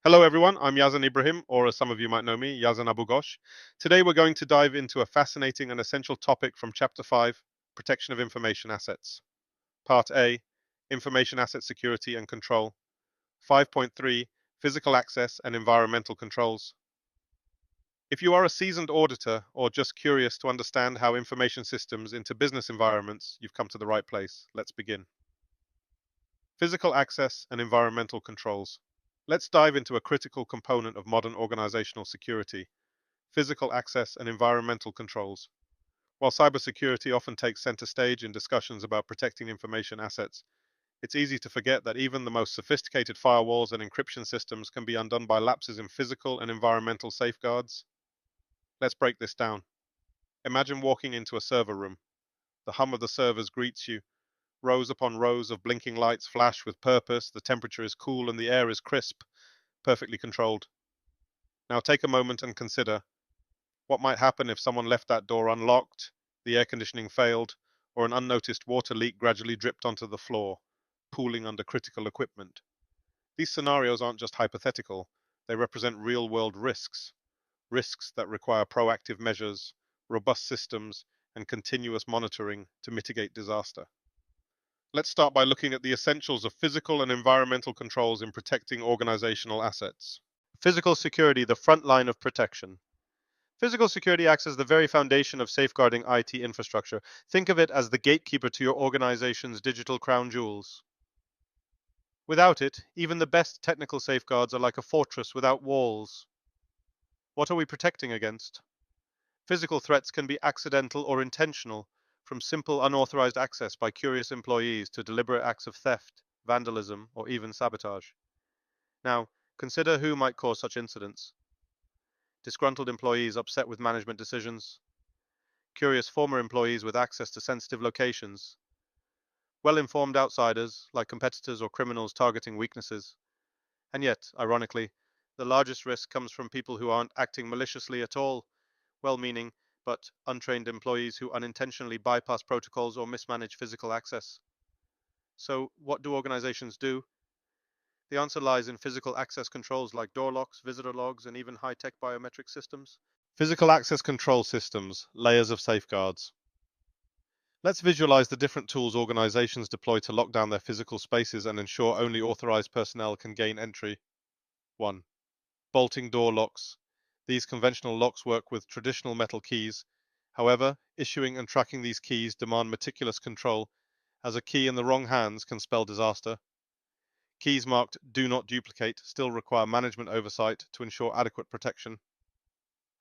Hello everyone, I'm Yazan Ibrahim, or as some of you might know me, Yazan Abu Ghosh. Today we're going to dive into a fascinating and essential topic from Chapter 5, Protection of Information Assets. Part A, Information Asset Security and Control. 5.3, Physical Access and Environmental Controls. If you are a seasoned auditor or just curious to understand how information systems into business environments, you've come to the right place. Let's begin. Physical access and environmental controls. Let's dive into a critical component of modern organizational security: physical access and environmental controls. While cybersecurity often takes center stage in discussions about protecting information assets, it's easy to forget that even the most sophisticated firewalls and encryption systems can be undone by lapses in physical and environmental safeguards. Let's break this down. Imagine walking into a server room. The hum of the servers greets you. Rows upon rows of blinking lights flash with purpose, the temperature is cool and the air is crisp, perfectly controlled. Now take a moment and consider what might happen if someone left that door unlocked, the air conditioning failed, or an unnoticed water leak gradually dripped onto the floor, pooling under critical equipment. These scenarios aren't just hypothetical, they represent real-world risks, risks that require proactive measures, robust systems, and continuous monitoring to mitigate disaster. Let's start by looking at the essentials of physical and environmental controls in protecting organizational assets. Physical security, the front line of protection. Physical security acts as the very foundation of safeguarding IT infrastructure. Think of it as the gatekeeper to your organization's digital crown jewels. Without it, even the best technical safeguards are like a fortress without walls. What are we protecting against? Physical threats can be accidental or intentional, from simple unauthorized access by curious employees to deliberate acts of theft, vandalism, or even sabotage. Now, consider who might cause such incidents. Disgruntled employees upset with management decisions, curious former employees with access to sensitive locations, well-informed outsiders like competitors or criminals targeting weaknesses. And yet, ironically, the largest risk comes from people who aren't acting maliciously at all, well-meaning but untrained employees who unintentionally bypass protocols or mismanage physical access. So, what do organizations do? The answer lies in physical access controls like door locks, visitor logs, and even high-tech biometric systems. Physical access control systems, layers of safeguards. Let's visualize the different tools organizations deploy to lock down their physical spaces and ensure only authorized personnel can gain entry. 1. Bolting door locks. These conventional locks work with traditional metal keys. However, issuing and tracking these keys demand meticulous control, as a key in the wrong hands can spell disaster. Keys marked "Do Not Duplicate" still require management oversight to ensure adequate protection.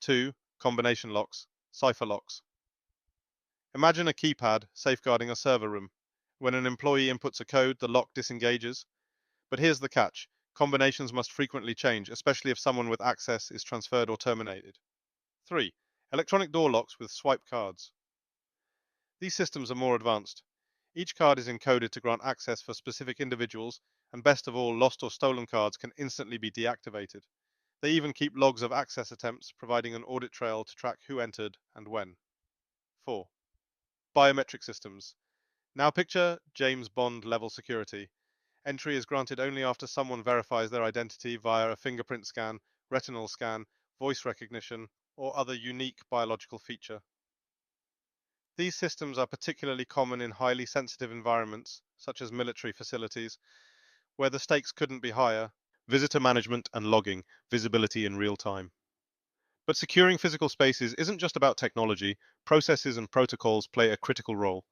2. Combination locks, cipher locks. Imagine a keypad safeguarding a server room. When an employee inputs a code, the lock disengages. But here's the catch: combinations must frequently change, especially if someone with access is transferred or terminated. 3. Electronic door locks with swipe cards. These systems are more advanced. Each card is encoded to grant access for specific individuals, and best of all, lost or stolen cards can instantly be deactivated. They even keep logs of access attempts, providing an audit trail to track who entered and when. 4. Biometric systems. Now picture James Bond level security. Entry is granted only after someone verifies their identity via a fingerprint scan, retinal scan, voice recognition, or other unique biological feature. These systems are particularly common in highly sensitive environments, such as military facilities, where the stakes couldn't be higher: visitor management and logging, visibility in real time. But securing physical spaces isn't just about technology. Processes and protocols play a critical role.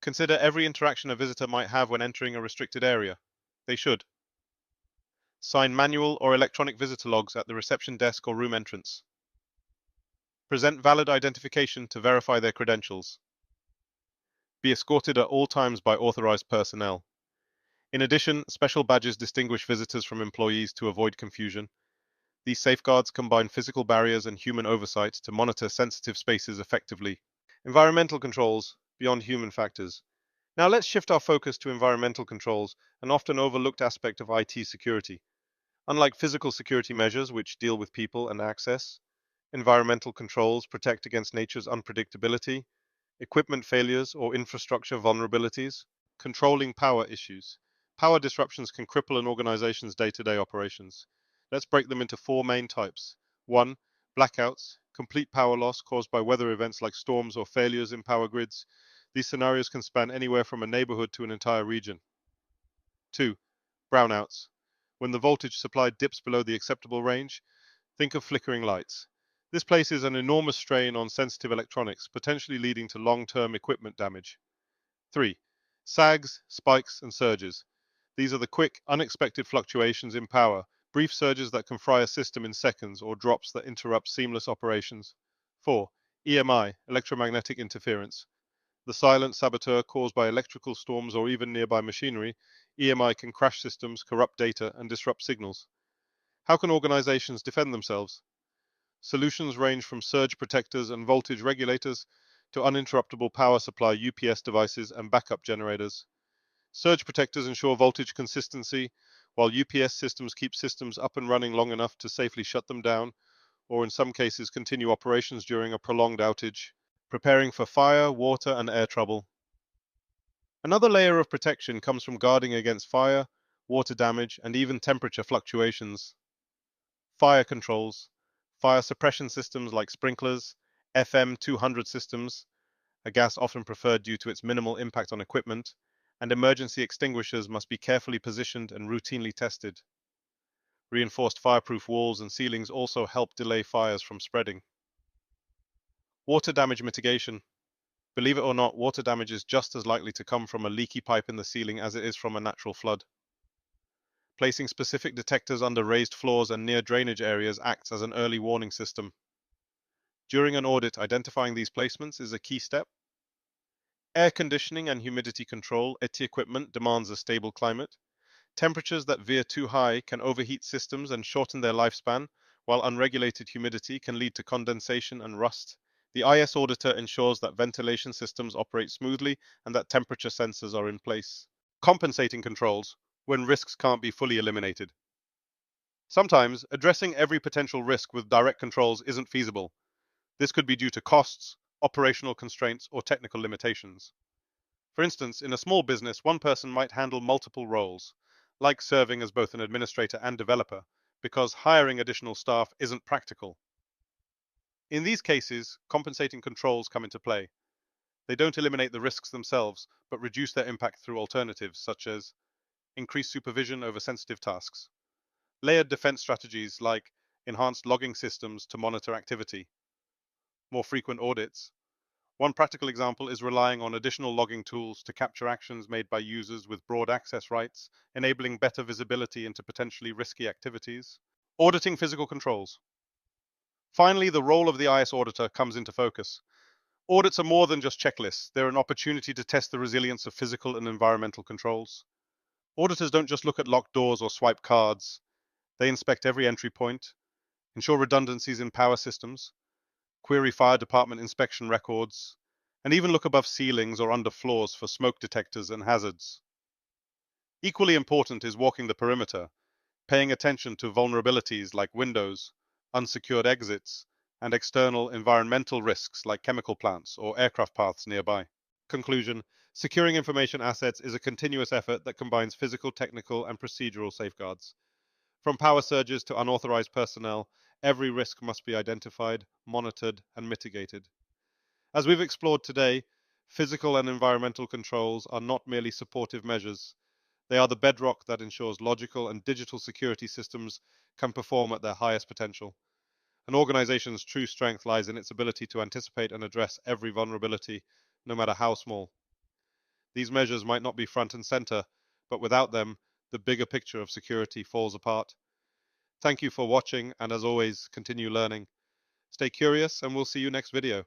Consider every interaction a visitor might have when entering a restricted area. They should sign manual or electronic visitor logs at the reception desk or room entrance. Present valid identification to verify their credentials. Be escorted at all times by authorized personnel. In addition, special badges distinguish visitors from employees to avoid confusion. These safeguards combine physical barriers and human oversight to monitor sensitive spaces effectively. Environmental controls beyond human factors. Now let's shift our focus to environmental controls, an often overlooked aspect of IT security. Unlike physical security measures, which deal with people and access, environmental controls protect against nature's unpredictability, equipment failures, or infrastructure vulnerabilities. Controlling power issues. Power disruptions can cripple an organization's day-to-day operations. Let's break them into four main types. 1. Blackouts, complete power loss caused by weather events like storms or failures in power grids. These scenarios can span anywhere from a neighborhood to an entire region. 2. Brownouts, when the voltage supply dips below the acceptable range. Think of flickering lights. This places an enormous strain on sensitive electronics, potentially leading to long-term equipment damage. 3. Sags, spikes, and surges. These are the quick, unexpected fluctuations in power, brief surges that can fry a system in seconds or drops that interrupt seamless operations. 4. EMI, electromagnetic interference. The silent saboteur caused by electrical storms or even nearby machinery. EMI can crash systems, corrupt data, and disrupt signals. How can organizations defend themselves? Solutions range from surge protectors and voltage regulators to uninterruptible power supply UPS devices and backup generators. Surge protectors ensure voltage consistency, while UPS systems keep systems up and running long enough to safely shut them down, or in some cases continue operations during a prolonged outage, preparing for fire, water, and air trouble. Another layer of protection comes from guarding against fire, water damage, and even temperature fluctuations. Fire controls, fire suppression systems like sprinklers, FM 200 systems, a gas often preferred due to its minimal impact on equipment, and emergency extinguishers must be carefully positioned and routinely tested. Reinforced fireproof walls and ceilings also help delay fires from spreading. Water damage mitigation. Believe it or not, water damage is just as likely to come from a leaky pipe in the ceiling as it is from a natural flood. Placing specific detectors under raised floors and near drainage areas acts as an early warning system. During an audit, identifying these placements is a key step. Air conditioning and humidity control. IT equipment demands a stable climate. Temperatures that veer too high can overheat systems and shorten their lifespan, while unregulated humidity can lead to condensation and rust. The IS auditor ensures that ventilation systems operate smoothly and that temperature sensors are in place. Compensating controls, when risks can't be fully eliminated. Sometimes, addressing every potential risk with direct controls isn't feasible. This could be due to costs, operational constraints, or technical limitations. For instance, in a small business, one person might handle multiple roles, like serving as both an administrator and developer, because hiring additional staff isn't practical. In these cases, compensating controls come into play. They don't eliminate the risks themselves, but reduce their impact through alternatives, such as increased supervision over sensitive tasks, layered defense strategies like enhanced logging systems to monitor activity, more frequent audits. One practical example is relying on additional logging tools to capture actions made by users with broad access rights, enabling better visibility into potentially risky activities. Auditing physical controls. Finally, the role of the IS auditor comes into focus. Audits are more than just checklists. They're an opportunity to test the resilience of physical and environmental controls. Auditors don't just look at locked doors or swipe cards. They inspect every entry point, ensure redundancies in power systems, query fire department inspection records, and even look above ceilings or under floors for smoke detectors and hazards. Equally important is walking the perimeter, paying attention to vulnerabilities like windows, unsecured exits, and external environmental risks like chemical plants or aircraft paths nearby. Conclusion: securing information assets is a continuous effort that combines physical, technical, and procedural safeguards. From power surges to unauthorized personnel, every risk must be identified, monitored, and mitigated. As we've explored today, physical and environmental controls are not merely supportive measures. They are the bedrock that ensures logical and digital security systems can perform at their highest potential. An organization's true strength lies in its ability to anticipate and address every vulnerability, no matter how small. These measures might not be front and center, but without them, the bigger picture of security falls apart. Thank you for watching, and as always, continue learning. Stay curious, and we'll see you next video.